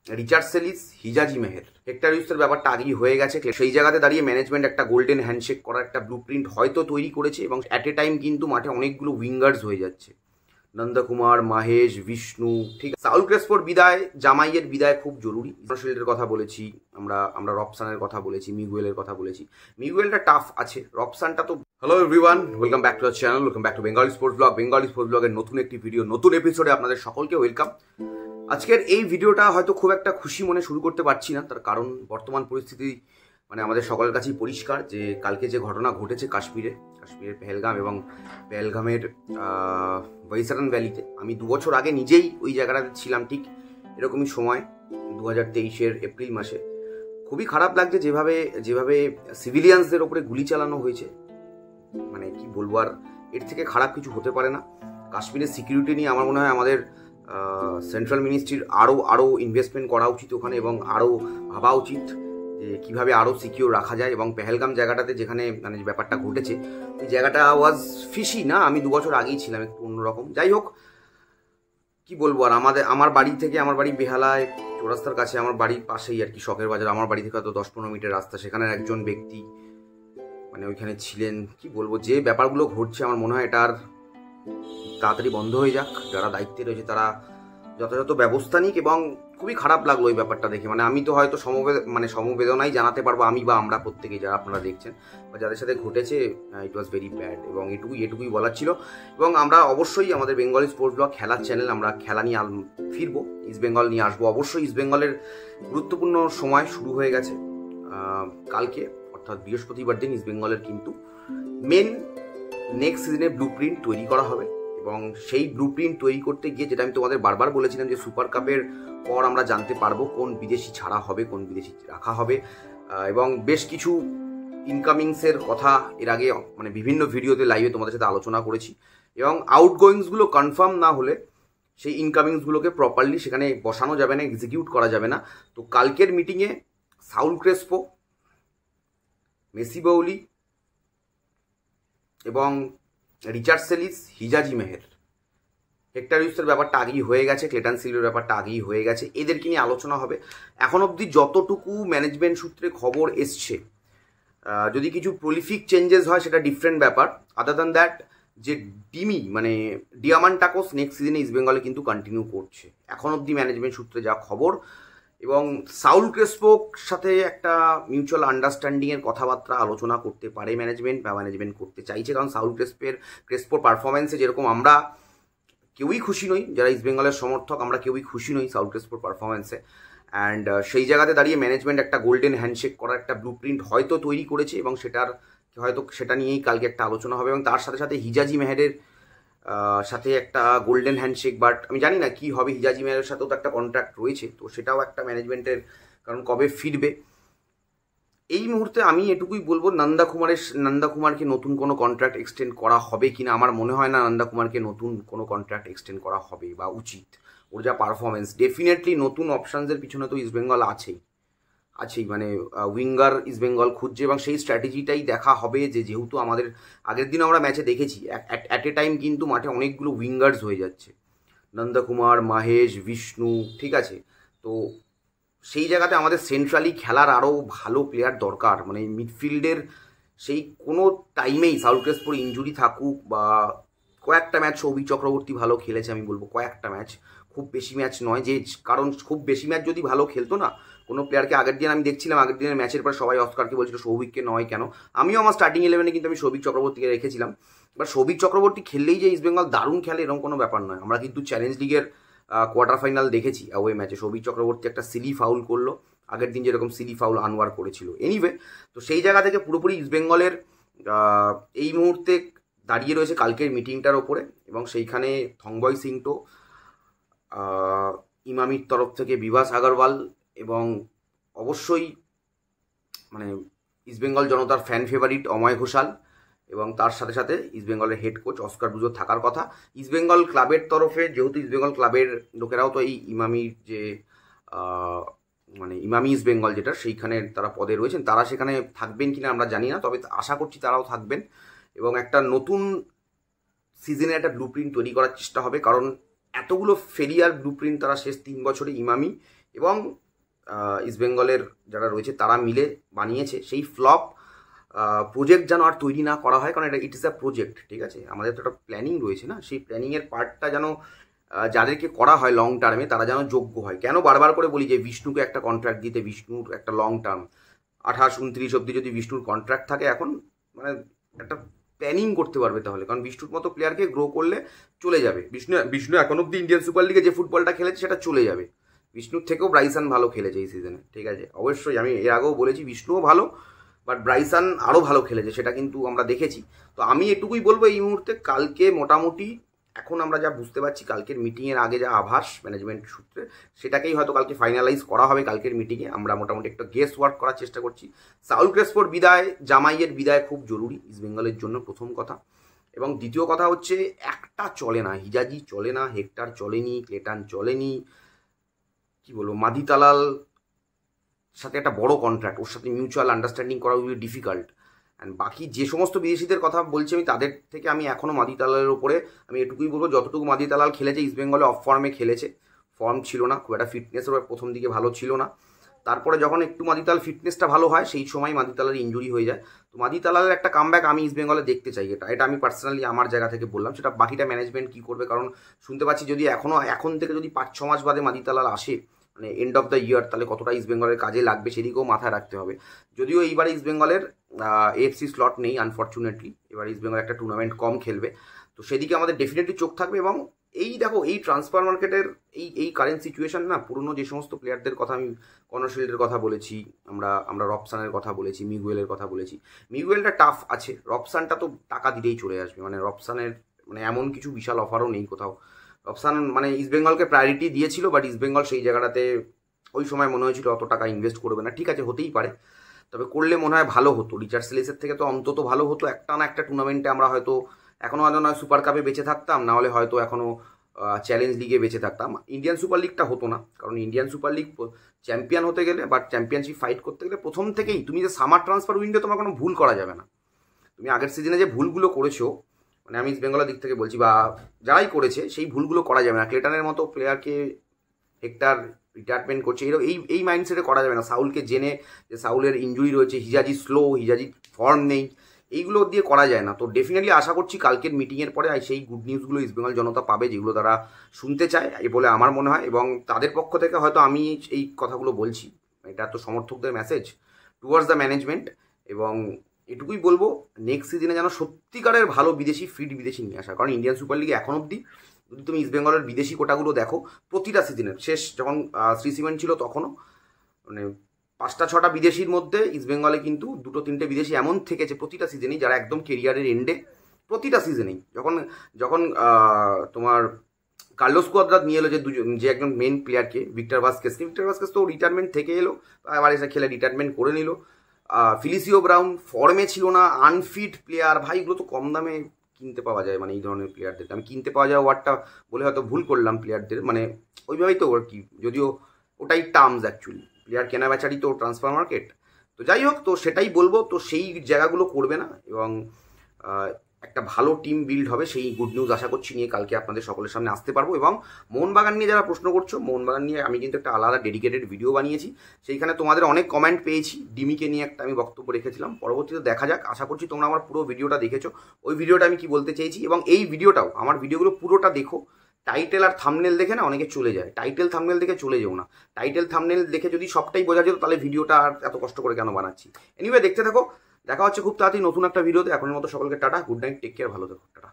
Richard Celis, Hijazi Maher, Hector ইউসের ব্যাপারটা আগেই হয়ে গেছে। সেই জায়গাতে দাঁড়িয়ে ম্যানেজমেন্ট একটা গোল্ডেন হ্যান্ডশেক করার একটা ব্লুপ্রিন্ট হয়তো তৈরি করেছে এবং অ্যাট এ টাইম কিন্তু মাঠে অনেকগুলো উইঙ্গার্স হয়ে যাচ্ছে। নন্দকুমার, মাহেশ, বিষ্ণু, ঠিক আছে। সাউল ক্রেসপোর বিদায়, জামাইয়ের বিদায় খুব জরুরি। শিল্ডের কথা বলেছি আমরা রবসানের কথা বলেছি, মিগুয়েলের কথা বলেছি। মিগুয়েলটা টাফ আছে, রবসানটা তো। Hello everyone, welcome back to our channel, welcome back to Bengali sports blog. Bengali sports ব্লগের নতুন একটি ভিডিও, নতুন এপিসোডে আপনাদের সকলকে ওয়েলকাম। আজকের এই ভিডিওটা হয়তো খুব একটা খুশি মনে শুরু করতে পারছি না, তার কারণ বর্তমান পরিস্থিতি আমাদের সকলের কাছেই পরিষ্কার যে কালকে যে ঘটনা ঘটেছে কাশ্মীরের পেহেলগাম এবং পেহেলগামের বৈসারান ভ্যালিতে। আমি 2 বছর আগে নিজেই ওই জায়গাটাতে ছিলাম, ঠিক এরকমই সময় 2023-এর এপ্রিল মাসে। খুবই খারাপ লাগছে যেভাবে সিভিলিয়ানসদের ওপরে গুলি চালানো হয়েছে। কি বলবো, আর এর থেকে খারাপ কিছু হতে পারে না। কাশ্মীরের সিকিউরিটি নিয়ে আমার মনে হয় আমাদের সেন্ট্রাল মিনিস্ট্রির আরও ইনভেস্টমেন্ট করা উচিত ওখানে, এবং আরও ভাবা উচিত যে কীভাবে আরও সিকিউর রাখা যায়। এবং পেহেলগাম জায়গাটাতে যেখানে যে ব্যাপারটা ঘটেছে, ওই জায়গাটা ওয়াজ ফিশি না। আমি 2 বছর আগেই ছিলাম, একটু অন্যরকম। যাই হোক, কি বলবো, আর আমার বাড়ি বেহালায়, চৌরাস্তার কাছে, আমার বাড়ির পাশেই আর কি শখের বাজার। আমার বাড়ি থেকে হয়তো 10-15 মিনিটের রাস্তা। সেখানে একজন ব্যক্তি ওইখানে ছিলেন। কি বলবো, যে ব্যাপারগুলো ঘটছে আমার মনে হয় এটা আর তাড়াতাড়ি বন্ধ হয়ে যাক। যারা দায়িত্বে রয়েছে তারা যথাযথ ব্যবস্থা নিক। এবং খুবই খারাপ লাগলো এই ব্যাপারটা দেখে। আমি তো হয়তো সমবেদনাই জানাতে পারবো, আমি বা আমরা প্রত্যেকেই, যারা আপনারা দেখছেন বা যাদের সাথে ঘটেছে। ইট ওয়াজ ভেরি ব্যাড, এবং এটুকুই বলার ছিল। এবং আমরা অবশ্যই আমাদের বেঙ্গলি স্পোর্টস ব্লগ খেলার চ্যানেল, আমরা খেলা নিয়ে ফিরবো, ইস্ট বেঙ্গল নিয়ে আসবো অবশ্যই। ইস্ট বেঙ্গলের গুরুত্বপূর্ণ সময় শুরু হয়ে গেছে কালকে, অর্থাৎ বৃহস্পতিবার দিন ইস্ট বেঙ্গলের কিন্তু মেন নেক্সট সিজনের ব্লুপ্রিন্ট তৈরি করা হবে। এবং সেই ব্লুপ্রিন্ট তৈরি করতে গিয়ে, যেটা আমি তোমাদের বারবার বলেছিলাম, যে সুপার কাপের পর আমরা জানতে পারবো কোন বিদেশি ছাড়া হবে, কোন বিদেশি রাখা হবে। এবং বেশ কিছু ইনকামিংসের কথা এর আগে বিভিন্ন ভিডিওতে লাইভে তোমাদের সাথে আলোচনা করেছি। এবং আউটগোয়িংসগুলো কনফার্ম না হলে সেই ইনকামিংসগুলোকে প্রপারলি সেখানে বসানো যাবে না, এক্সিকিউট করা যাবে না। তো কালকের মিটিংয়ে সাউল ক্রেসপো, মেসি বাউলি এবং Richard Celis, Hijazi Maher, Hector ইউসের ব্যাপারটা আগেই হয়ে গেছে, ক্লেটন সিলের ব্যাপারটা আগেই হয়ে গেছে। এদেরকে নিয়ে আলোচনা হবে। এখন অবধি যতটুকু ম্যানেজমেন্ট সূত্রে খবর এসছে, যদি কিছু প্রলিফিক চেঞ্জেস হয় সেটা ডিফারেন্ট ব্যাপার। আদার দ্যান দ্যাট, যে ডিয়ামান্টাকোস নেক্সট সিজনে ইস্ট বেঙ্গলে কিন্তু কন্টিনিউ করছে এখন অবধি ম্যানেজমেন্ট সূত্রে যা খবর। এবং সাউল ক্রেসপোর সাথে একটা মিউচুয়াল আন্ডারস্ট্যান্ডিংয়ের কথাবার্তা আলোচনা করতে পারে ম্যানেজমেন্ট করতে চাইছে। কারণ সাউল ক্রেসপোর পারফরমেন্সে যেরকম আমরা কেউই খুশি নই, যারা ইস্ট বেঙ্গলের সমর্থক আমরা কেউই খুশি নই সাউল ক্রেসপোর পারফরমেন্সে। অ্যান্ড সেই জায়গাতে দাঁড়িয়ে ম্যানেজমেন্ট একটা গোল্ডেন হ্যান্ডশেক করার একটা ব্লুপ্রিন্ট হয়তো তৈরি করেছে, এবং সেটা নিয়েই কালকে একটা আলোচনা হবে। এবং তার সাথে সাথে হিজাজি মেহেরের সাথে একটা গোল্ডেন হ্যান্ডশেক। বাট আমি জানি না কি হবে, হিজাজি মেহেরের সাথেও তো একটা কন্ট্রাক্ট রয়েছে, তো সেটাও একটা ম্যানেজমেন্টের, কারণ কবে ফিরবে। এই মুহূর্তে আমি এটুকুই বলবো, নন্দকুমারকে নতুন কোনো কন্ট্রাক্ট এক্সটেন্ড করা হবে কিনা। আমার মনে হয় না নন্দকুমারকে নতুন কোনো কন্ট্রাক্ট এক্সটেন্ড করা হবে বা উচিত। ওর যা পারফরমেন্স, ডেফিনেটলি নতুন অপশানসের পিছনে তো ইস্ট বেঙ্গল আছেই। উইঙ্গার ইস্ট বেঙ্গল খুঁজছে, এবং সেই স্ট্র্যাটেজিটাই দেখা হবে। যেহেতু আমাদের আগের দিন আমরা ম্যাচে দেখেছি অ্যাট এ টাইম কিন্তু মাঠে অনেকগুলো উইঙ্গার্স হয়ে যাচ্ছে, নন্দকুমার, মাহেশ, বিষ্ণু, ঠিক আছে। তো সেই জায়গাতে আমাদের সেন্ট্রালি খেলার আরও ভালো প্লেয়ার দরকার। মিডফিল্ডের সেই কোনো টাইমেই সাউল ক্রেসপোর ইঞ্জুরি থাকুক বা কয়েকটা ম্যাচ সৌভিক চক্রবর্তী ভালো খেলেছে, আমি বলবো কয়েকটা ম্যাচ, খুব বেশি ম্যাচ নয়। কারণ খুব বেশি ম্যাচ যদি ভালো খেলতো না কোনো প্লেয়ারকে, আগের দিন আমি দেখছিলাম, আগের দিনের ম্যাচের পর সবাই অস্কারকে বলছিল সৌভিককে নয় কেন। আমিও আমার স্টার্টিং 11-এ কিন্তু আমি সৌভিক চক্রবর্তীকে রেখেছিলাম। এবার সৌভিক চক্রবর্তী খেললেই যে ইস্ট বেঙ্গল দারুণ খেলে এরকম কোনো ব্যাপার নয়। আমরা কিন্তু চ্যালেঞ্জ লিগের কোয়ার্টার ফাইনাল দেখেছি ওই ম্যাচে সৌভিক চক্রবর্তী একটা সিলি ফাউল করলো, আগের দিন যেরকম সিলি ফাউল আনোয়ার করেছিল। এনিওয়ে, তো সেই জায়গা থেকে পুরোপুরি ইস্ট বেঙ্গলের এই মুহূর্তে দাঁড়িয়ে রয়েছে কালকের মিটিংটার ওপরে। এবং সেইখানে থংবয় সিংটো, ইমামির তরফ থেকে বিভাস আগরওয়াল, এবং অবশ্যই ইস্ট বেঙ্গল জনতার ফ্যান ফেভারিট অময় ঘোষাল, এবং তার সাথে সাথে ইস্ট বেঙ্গলের হেড কোচ অস্কার ব্রুজো থাকার কথা। ইস্ট বেঙ্গল ক্লাবের তরফে, যেহেতু ইস্ট বেঙ্গল ক্লাবের লোকেরাও তো এই ইমামির যে ইমামি ইস্ট বেঙ্গল যেটা, সেইখানে তারা পদে রয়েছেন, তারা সেখানে থাকবেন কিনা আমরা জানি না, তবে আশা করছি তারাও থাকবেন। এবং একটা নতুন সিজনের একটা ব্লুপ্রিন্ট তৈরি করার চেষ্টা হবে। কারণ এতগুলো ফেলিয়ার ব্লুপ্রিন্ট তারা শেষ 3 বছরে ইমামি এবং ইস্টবেঙ্গলের যারা রয়েছে তারা মিলে বানিয়েছে, সেই ফ্লপ প্রজেক্ট যেন আর তৈরি না করা হয়, কারণ এটা ইট ইস আ প্রজেক্ট, ঠিক আছে? আমাদের তো একটা প্ল্যানিং রয়েছে না, সেই প্ল্যানিংয়ের পার্টটা যেন যাদেরকে করা হয় লং টার্মে তারা যেন যোগ্য হয়। কেন বারবার করে বলি যে বিষ্ণুকে একটা কন্ট্রাক্ট দিতে, বিষ্ণুর একটা লং টার্ম 28-29 অব্দি যদি বিষ্ণুর কন্ট্রাক্ট থাকে এখন, মানে একটা প্ল্যানিং করতে পারবে তাহলে, কারণ বিষ্ণুর মতো প্লেয়ারকে গ্রো করলে চলে যাবে। বিষ্ণু এখন অব্দি ইন্ডিয়ান সুপার লিগে যে ফুটবলটা খেলেছে সেটা চলে যাবে। বিষ্ণুর থেকেও ব্রাইসান ভালো খেলেছে এই সিজনে, ঠিক আছে? অবশ্যই আমি এর আগেও বলেছি বিষ্ণুও ভালো, বাট ব্রাইসান আরও ভালো খেলেছে, সেটা কিন্তু আমরা দেখেছি। তো আমি এটুকুই বলবো এই মুহূর্তে, কালকে মোটামুটি এখন আমরা যা বুঝতে পারছি, কালকের মিটিংয়ের আগে যা আভাস ম্যানেজমেন্ট সূত্রে, সেটাকেই হয়তো কালকে ফাইনালাইজ করা হবে। কালকের মিটিংয়ে আমরা মোটামুটি একটা গেস ওয়ার্ক করার চেষ্টা করছি। সাউল ক্রেসপোর বিদায়, জামাইয়ের বিদায় খুব জরুরি ইস্টবেঙ্গলের জন্য, প্রথম কথা। এবং দ্বিতীয় কথা হচ্ছে, একটা চলে না, হিজাজি চলে না, হেক্টর চলেনি, ক্লেটন চলেনি, কি বলবো, মাদি তালাল সাথে একটা বড় কন্ট্রাক্ট, ওর সাথে মিউচুয়াল আন্ডারস্ট্যান্ডিং করা উইল বি ডিফিকাল্ট। অ্যান্ড বাকি যে সমস্ত বিদেশিদের কথা বলছি আমি, তাদের থেকে আমি এখনও মাদি তালালের ওপরে আমি এটুকুই বলবো, যতটুকু মাদি তালাল খেলেছে ইস্টবেঙ্গলে অফ ফর্মে খেলেছে, ফর্ম ছিল না খুব একটা, ফিটনেসের প্রথম দিকে ভালো ছিল না। তারপরে যখন একটু মাদিতাল ফিটনেসটা ভালো হয়, সেই সময় মাদিতালের ইঞ্জুরি হয়ে যায়। তো মাদিতালের একটা কামব্যাক আমি ইস্টবেঙ্গলে দেখতে চাই, এটা আমি পার্সোনালি আমার জায়গা থেকে বললাম। সেটা বাকিটা ম্যানেজমেন্ট কী করবে, কারণ শুনতে পাচ্ছি যদি এখন থেকে যদি 5-6 মাস বাদে মাদিতালাল আসে, মানে এন্ড অফ দ্য ইয়ার, তাহলে কতটা ইস্টবেঙ্গলের কাজে লাগবে সেদিকেও মাথায় রাখতে হবে। যদিও এইবারে ইস্টবেঙ্গলের এএফসি স্লট নেই আনফর্চুনেটলি, এবার ইস্টবেঙ্গল একটা টুর্নামেন্ট কম খেলবে, তো সেদিকে আমাদের ডেফিনেটলি চোখ থাকবে। এবং এই দেখো, এই ট্রান্সফার মার্কেটের এই কারেন্ট সিচুয়েশন না, পুরনো যে সমস্ত প্লেয়ারদের কথা আমি কর্নশিল্ডের কথা বলেছি, আমরা রবসানের কথা বলেছি, মিগুয়েলের কথা বলেছি। মিগুয়েলটা টাফ আছে, রবসানটা তো টাকা দিলেই চলে আসবে, মানে রবসানের মানে এমন কিছু বিশাল অফারও নেই কোথাও। রবসান মানে ইস্টবেঙ্গলকে প্রায়োরিটি দিয়েছিল, বাট ইস্টবেঙ্গল সেই জায়গাটাতে ওই সময় মনে হয়েছিল অত টাকা ইনভেস্ট করবে না। ঠিক আছে, হতেই পারে, তবে করলে মনে হয় ভালো হতো। রিচার্ড সেলেসের থেকে তো অন্তত ভালো হতো, একটা না একটা টুর্নামেন্টে আমরা হয়তো এখনও হয়তো নয় সুপার কাপে বেঁচে থাকতাম, না হলে হয়তো এখনও চ্যালেঞ্জ লিগে বেঁচে থাকতাম। ইন্ডিয়ান সুপার লিগটা হতো না, কারণ ইন্ডিয়ান সুপার লিগ চ্যাম্পিয়ন হতে গেলে বা চ্যাম্পিয়নশিপ ফাইট করতে গেলে প্রথম থেকেই তুমি যে সামার ট্রান্সফার উইন্ডো তোমার কোনো ভুল করা যাবে না। তুমি আগের সিজনে যে ভুলগুলো করেছো, মানে আমি ইস্ট বেঙ্গলের দিক থেকে বলছি, বা যারাই করেছে সেই ভুলগুলো করা যাবে না। ক্লেটনের মতো প্লেয়ারকে হেক্টর রিটায়ারমেন্ট করছে, এই মাইন্ডসেটে করা যাবে না। সাউলকে জেনে যে সাউলের ইঞ্জুরি রয়েছে, হিজাজি স্লো, হিজাজি ফর্ম নেই, এইগুলো দিয়ে করা যায় না। তো ডেফিনেটলি আশা করছি কালকের মিটিংয়ের পরে সেই গুড নিউজগুলো ইস্টবেঙ্গল জনতা পাবে, যেগুলো তারা শুনতে চায় এই বলে আমার মনে হয়। এবং তাদের পক্ষ থেকে হয়তো আমি এই কথাগুলো বলছি, এটা তো সমর্থকদের মেসেজ টুয়ার্ডস দ্য ম্যানেজমেন্ট। এবং এটুকুই বলবো, নেক্সট সিজনে যেন সত্যিকারের ভালো বিদেশি, ফিট বিদেশি নিয়ে আসা। কারণ ইন্ডিয়ান সুপার লিগে এখন অব্দি যদি তুমি ইস্টবেঙ্গলের বিদেশি কোটাগুলো দেখো, প্রতিটা সিজনের শেষ যখন শ্রী সিমেন্ট ছিল তখনও মানে 5-6টা বিদেশির মধ্যে ইস্টবেঙ্গলে কিন্তু 2-3টে বিদেশি এমন থেকেছে প্রতিটা সিজনেই, যারা একদম কেরিয়ারের এন্ডে প্রতিটা সিজনেই, যখন তোমার কার্লোস কোয়াদ্রাত নিয়ে এলো যে একজন মেন প্লেয়ারকে, ভিক্টর ভাস্কেস তো রিটায়ারমেন্ট থেকে এলো, আবার এসে খেলে রিটায়ারমেন্ট করে নিল। ফিলিসিও ব্রাউন ফর্মে ছিল না, আনফিট প্লেয়ার, ভাই এগুলো তো কম দামে কিনতে পাওয়া যায়, মানে এই ধরনের প্লেয়ারদের। আমি কিনতে পাওয়া যায় ওয়ার্ডটা বলে হয়তো ভুল করলাম প্লেয়ারদের, মানে ওইভাবেই তো আর কি, যদিও ওটাই টার্মস অ্যাকচুয়ালি, প্লেয়ার কেনা বেচারই তো ট্রান্সফার মার্কেট। তো যাই হোক, তো সেটাই বলবো, তো সেই জায়গাগুলো করবে না এবং একটা ভালো টিম বিল্ড হবে, সেই গুড নিউজ আশা করছি নিয়ে কালকে আপনাদের সকলের সামনে আসতে পারবো। এবং মোহনবাগান নিয়ে যারা প্রশ্ন করছো, মোহনবাগান নিয়ে আমি কিন্তু একটা আলাদা ডেডিকেটেড ভিডিও বানিয়েছি, সেইখানে তোমাদের অনেক কমেন্ট পেয়েছি, ডিমিকে নিয়ে একটা আমি বক্তব্য রেখেছিলাম। পরবর্তীতে দেখা যাক, আশা করছি তোমরা আমার পুরো ভিডিওটা দেখেছো, ওই ভিডিওটা আমি কি বলতে চেয়েছি। এবং এই ভিডিওটাও, আমার ভিডিওগুলো পুরোটা দেখো, টাইটেল আর থাম্বনেল দেখে না অনেকে চলে যায়, টাইটেল থাম্বনেল দেখে চলে যেও না। টাইটেল থাম্বনেল দেখে যদি সবটাই বোঝা যেত, তাহলে ভিডিওটা আর এত কষ্ট করে কেন বানাচ্ছি। এনিওয়ে দেখতে থাকো, দেখা হচ্ছে খুব তাড়াতাড়ি নতুন একটা ভিডিওতে। এখনের মতো সকলকে tata, good night, take care, ভালো থেকো, টাটা।